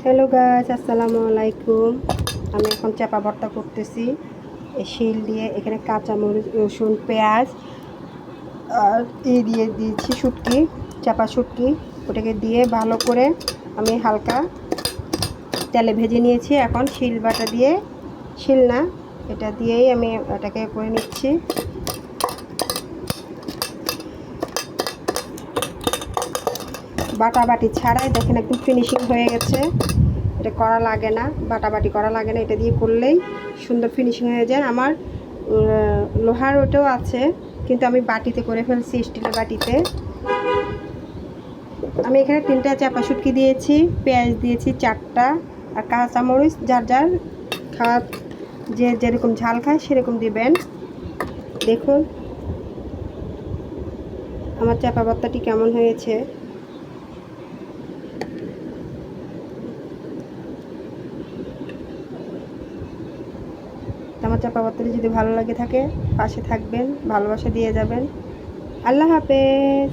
Hello guys, আসসালামু আলাইকুম। আমি এখন চাপা ভর্তা করতেছি এই শিল দিয়ে। এখানে কাঁচামরিচ, রসুন, পেঁয়াজ আর দিয়ে দিয়েছি শুটকি, চাপা শুটকি। ওটাকে দিয়ে ভালো করে আমি হালকা তেলে ভেজে নিয়েছি। এখন শিল বাটা দিয়ে, শিল না, এটা দিয়েই আমি এটাকে করে নিচ্ছি। বাটাবাটি ছাড়াই দেখেন একদম ফিনিশিং হয়ে গেছে। এটা করা লাগে না, বাটাবাটি করা লাগে না, এটা দিয়ে করলেই সুন্দর ফিনিশিং হয়ে যায়। আমার লোহার ওটাও আছে, কিন্তু আমি বাটিতে করে ফেলছি, স্টিলের বাটিতে। আমি এখানে 3টা চাপা শুটকি দিয়েছি, পেঁয়াজ দিয়েছি 4টা, আর কাঁচামরিচ যার যার খাওয়া, যে যেরকম ঝাল খায় সেরকম দিবেন। দেখুন আমার চাপা ভর্তাটি কেমন হয়েছে। আমার চাপা ভর্তাটি যদি ভালো লাগে থাকে, পাশে থাকবেন, ভালোবাসা দিয়ে যাবেন। আল্লাহ হাফেজ।